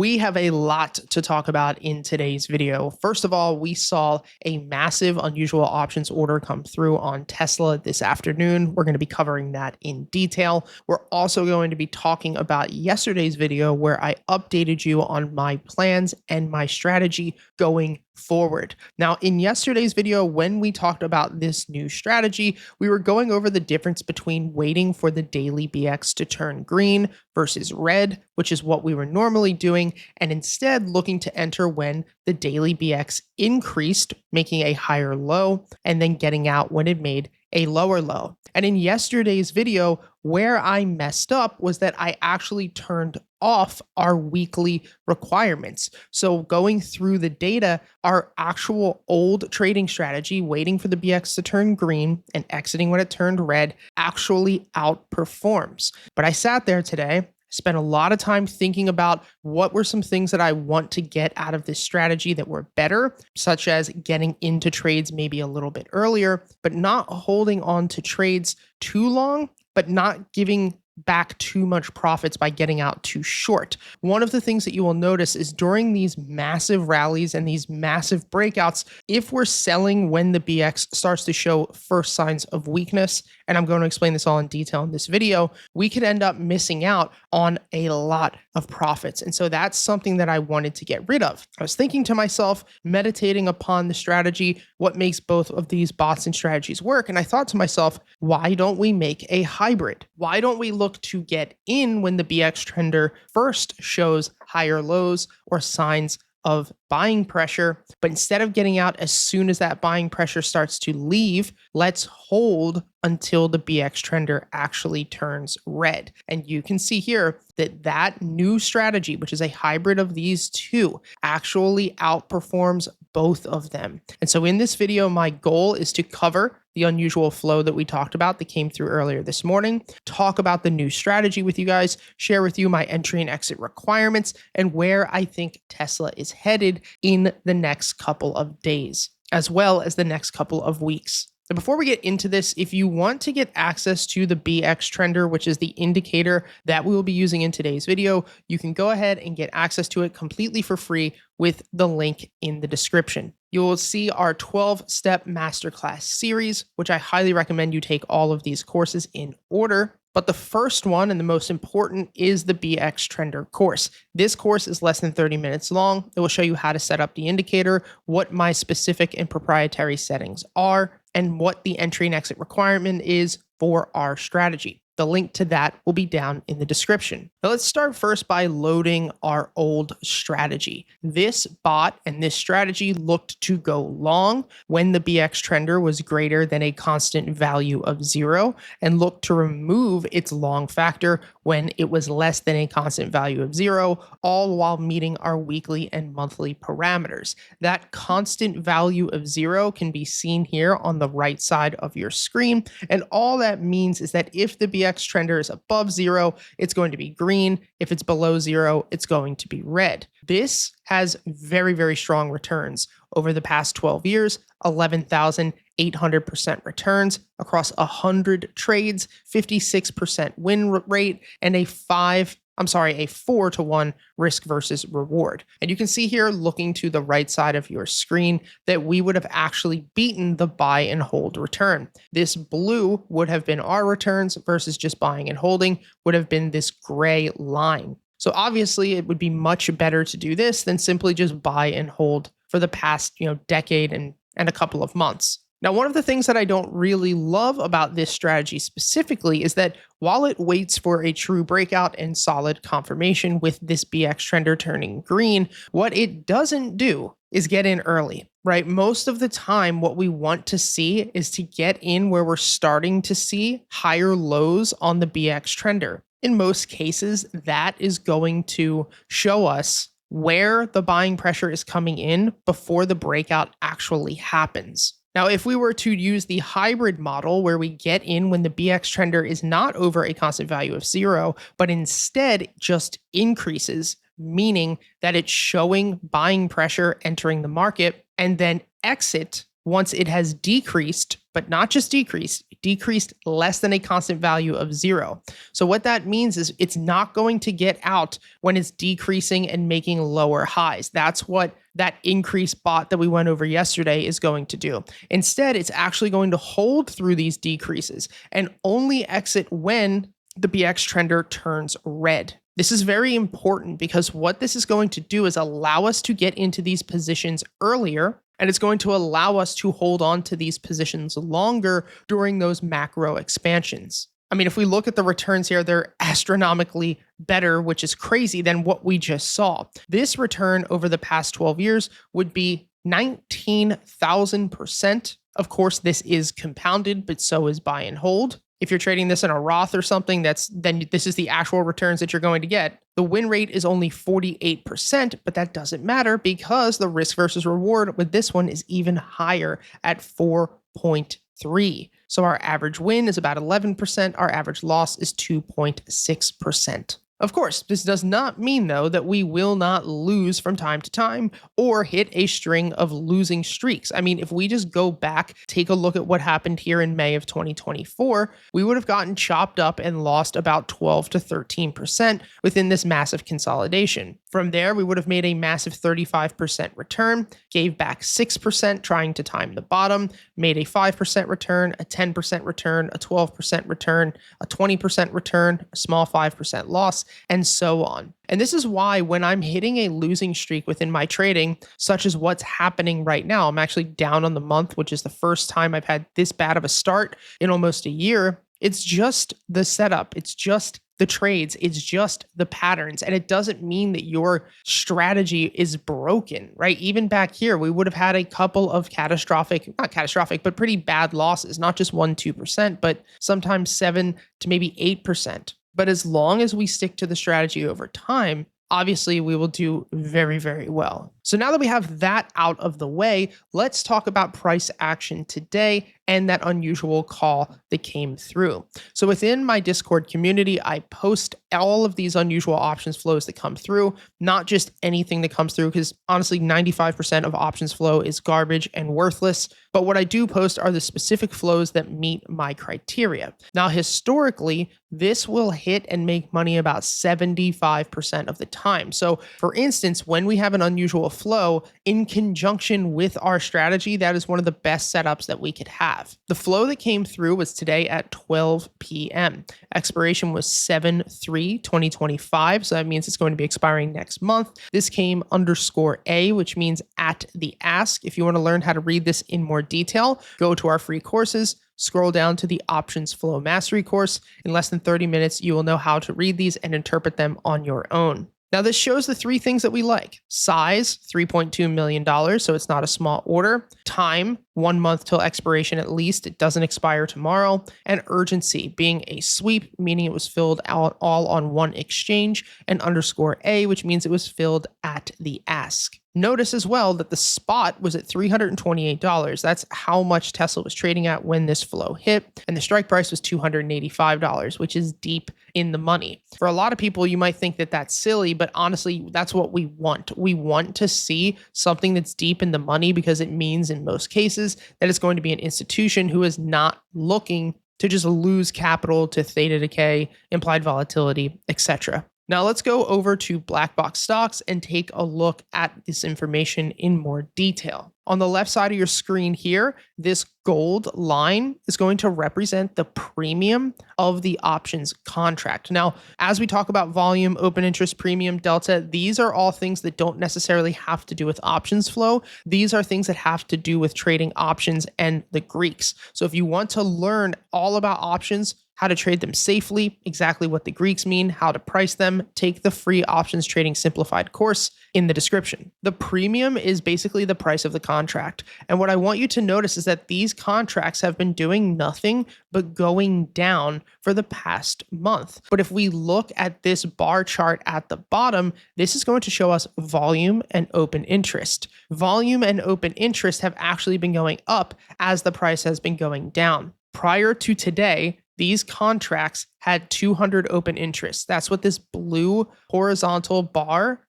We have a lot to talk about in today's video. First of all, we saw a massive unusual options order come through on Tesla this afternoon. We're going to be covering that in detail. We're also going to be talking about yesterday's video where I updated you on my plans and my strategy going forward. Now, in yesterday's video, when we talked about this new strategy, we were going over the difference between waiting for the daily BX to turn green versus red, which is what we were normally doing, and instead looking to enter when the daily BX increased, making a higher low, and then getting out when it made a lower low. And in yesterday's video, where I messed up was that I actually turned off our weekly requirements. So going through the data, our actual old trading strategy, waiting for the BX to turn green and exiting when it turned red, actually outperforms. But I sat there today, spent a lot of time thinking about what were some things that I want to get out of this strategy that were better, such as getting into trades maybe a little bit earlier, but not holding on to trades too long, but not giving back too much profits by getting out too short. One of the things that you will notice is during these massive rallies and these massive breakouts, if we're selling when the BX starts to show first signs of weakness, and I'm going to explain this all in detail in this video, we could end up missing out on a lot of profits. And so that's something that I wanted to get rid of. I was thinking to myself, meditating upon the strategy, what makes both of these bots and strategies work. And I thought to myself, why don't we make a hybrid? Why don't we look to get in when the BX trender first shows higher lows or signs of buying pressure, but instead of getting out as soon as that buying pressure starts to leave, let's hold until the BX trender actually turns red. And you can see here that that new strategy, which is a hybrid of these two, actually outperforms both of them. And so in this video, my goal is to cover the unusual flow that we talked about that came through earlier this morning, talk about the new strategy with you guys, share with you my entry and exit requirements, and where I think Tesla is headed in the next couple of days, as well as the next couple of weeks. So before we get into this, if you want to get access to the BX trender, which is the indicator that we will be using in today's video, you can go ahead and get access to it completely for free with the link in the description. You will see our 12-step masterclass series, which I highly recommend you take all of these courses in order. But the first one and the most important is the BX Trender course. This course is less than 30 minutes long. It will show you how to set up the indicator, what my specific and proprietary settings are, and what the entry and exit requirement is for our strategy. The link to that will be down in the description. Now let's start first by loading our old strategy. This bot and this strategy looked to go long when the BX trender was greater than a constant value of 0 and looked to remove its long factor when it was less than a constant value of 0, all while meeting our weekly and monthly parameters. That constant value of 0 can be seen here on the right side of your screen. And all that means is that if the BX trender is above 0, it's going to be green. If it's below 0, it's going to be red. This has very, very strong returns. Over the past 12 years, 11,800% returns across 100 trades, 56% win rate, and a 4-to-1 risk versus reward. And you can see here, looking to the right side of your screen, that we would have actually beaten the buy and hold return. This blue would have been our returns versus just buying and holding would have been this gray line. So obviously it would be much better to do this than simply just buy and hold for the past, decade and a couple of months. Now, one of the things that I don't really love about this strategy specifically is that while it waits for a true breakout and solid confirmation with this BX trender turning green, what it doesn't do is get in early, right? Most of the time, what we want to see is to get in where we're starting to see higher lows on the BX trender. In most cases, that is going to show us where the buying pressure is coming in before the breakout actually happens. Now, if we were to use the hybrid model where we get in when the BX trender is not over a constant value of 0, but instead just increases, meaning that it's showing buying pressure entering the market, and then exit once it has decreased, but not just decreased, decreased less than a constant value of 0. So what that means is it's not going to get out when it's decreasing and making lower highs. That's what that increase bot that we went over yesterday is going to do. Instead, it's actually going to hold through these decreases and only exit when the BX trender turns red. This is very important because what this is going to do is allow us to get into these positions earlier, and it's going to allow us to hold on to these positions longer during those macro expansions. I mean, if we look at the returns here, they're astronomically better, which is crazy than what we just saw. This return over the past 12 years would be 19,000%. Of course, this is compounded, but so is buy and hold. If you're trading this in a Roth or something, then this is the actual returns that you're going to get. The win rate is only 48%, but that doesn't matter because the risk versus reward with this one is even higher at 4.3. So our average win is about 11%. Our average loss is 2.6%. Of course, this does not mean, though, that we will not lose from time to time or hit a string of losing streaks. I mean, if we just go back, take a look at what happened here in May of 2024, we would have gotten chopped up and lost about 12 to 13% within this massive consolidation. From there, we would have made a massive 35% return, gave back 6% trying to time the bottom, made a 5% return, a 10% return, a 12% return, a 20% return, a small 5% loss, and so on. And this is why when I'm hitting a losing streak within my trading, such as what's happening right now, I'm actually down on the month, which is the first time I've had this bad of a start in almost a year. It's just the setup. It's just the trades. It's just the patterns. And it doesn't mean that your strategy is broken, right? Even back here, we would have had a couple of not catastrophic, but pretty bad losses, not just 1-2%, but sometimes 7 to maybe 8%. But as long as we stick to the strategy over time, obviously we will do very, very well. So now that we have that out of the way, let's talk about price action today and that unusual call that came through. So within my Discord community, I post all of these unusual options flows that come through, not just anything that comes through, because honestly, 95% of options flow is garbage and worthless. But what I do post are the specific flows that meet my criteria. Now, historically, this will hit and make money about 75% of the time. So for instance, when we have an unusual flow in conjunction with our strategy, that is one of the best setups that we could have. The flow that came through was today at 12 p.m. Expiration was 7/3/2025. So that means it's going to be expiring next month. This came _A, which means at the ask. If you want to learn how to read this in more detail, go to our free courses. Scroll down to the Options Flow Mastery course. In less than 30 minutes, you will know how to read these and interpret them on your own. Now, this shows the three things that we like. Size, $3.2 million, so it's not a small order. Time, 1 month till expiration at least. It doesn't expire tomorrow. And urgency, being a sweep, meaning it was filled out all on one exchange. And _A, which means it was filled at the ask. Notice as well that the spot was at $328. That's how much Tesla was trading at when this flow hit. And the strike price was $285, which is deep in the money. For a lot of people, you might think that that's silly, but honestly, that's what we want. We want to see something that's deep in the money because it means in most cases that it's going to be an institution who is not looking to just lose capital to theta decay, implied volatility, etc. Now let's go over to black box stocks and take a look at this information in more detail. On the left side of your screen here, this gold line is going to represent the premium of the options contract. Now, as we talk about volume, open interest, premium, delta, these are all things that don't necessarily have to do with options flow. These are things that have to do with trading options and the Greeks. So if you want to learn all about options, how to trade them safely, exactly what the Greeks mean, how to price them, take the free options trading simplified course in the description. The premium is basically the price of the contract. And what I want you to notice is that these contracts have been doing nothing but going down for the past month. But if we look at this bar chart at the bottom, this is going to show us volume and open interest. Volume and open interest have actually been going up as the price has been going down. Prior to today, these contracts had 200 open interests. That's what this blue vertical bar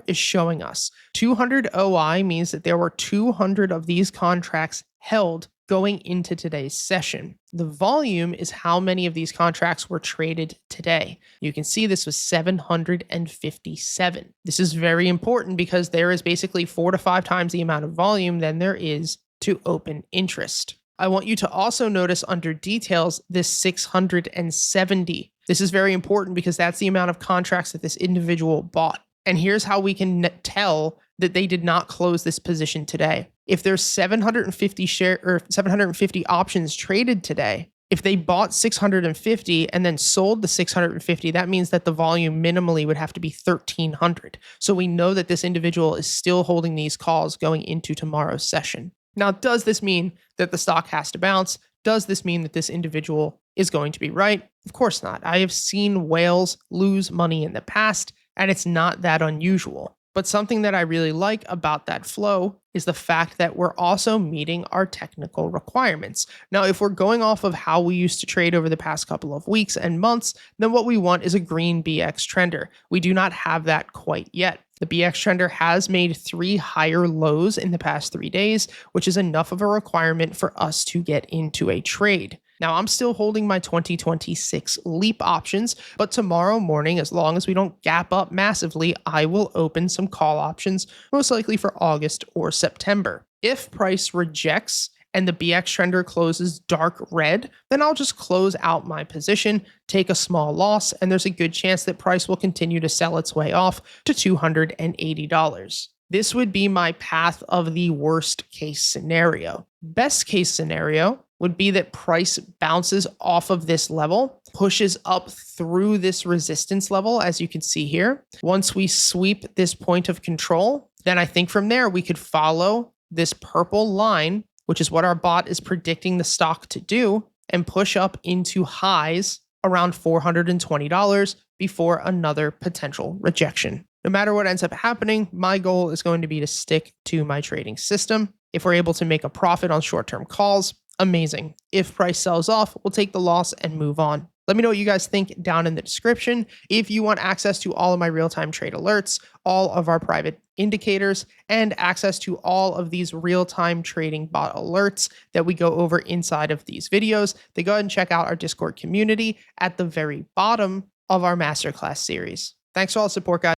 is showing us. 200 OI means that there were 200 of these contracts held going into today's session. The volume is how many of these contracts were traded today. You can see this was 757. This is very important because there is basically 4 to 5 times the amount of volume than there is to open interest. I want you to also notice under details this 670. This is very important because that's the amount of contracts that this individual bought. And here's how we can tell that they did not close this position today. If there's 750 options traded today, if they bought 650 and then sold the 650, that means that the volume minimally would have to be 1,300. So we know that this individual is still holding these calls going into tomorrow's session. Now, does this mean that the stock has to bounce? Does this mean that this individual is going to be right? Of course not. I have seen whales lose money in the past, and it's not that unusual. But something that I really like about that flow is the fact that we're also meeting our technical requirements. Now, if we're going off of how we used to trade over the past couple of weeks and months, then what we want is a green BX trender. We do not have that quite yet. The BX trender has made 3 higher lows in the past 3 days, which is enough of a requirement for us to get into a trade. Now, I'm still holding my 2026 leap options, but tomorrow morning, as long as we don't gap up massively, I will open some call options, most likely for August or September. If price rejects and the BX trender closes dark red, then I'll just close out my position, take a small loss, and there's a good chance that price will continue to sell its way off to $280. This would be my path of the worst case scenario. Best case scenario would be that price bounces off of this level, pushes up through this resistance level, as you can see here. Once we sweep this point of control, then I think from there we could follow this purple line, which is what our bot is predicting the stock to do, and push up into highs around $420 before another potential rejection. No matter what ends up happening, my goal is going to be to stick to my trading system. If we're able to make a profit on short-term calls, amazing. If price sells off, we'll take the loss and move on. Let me know what you guys think down in the description. If you want access to all of my real-time trade alerts, all of our private indicators, and access to all of these real-time trading bot alerts that we go over inside of these videos, then go ahead and check out our Discord community at the very bottom of our masterclass series. Thanks for all the support, guys.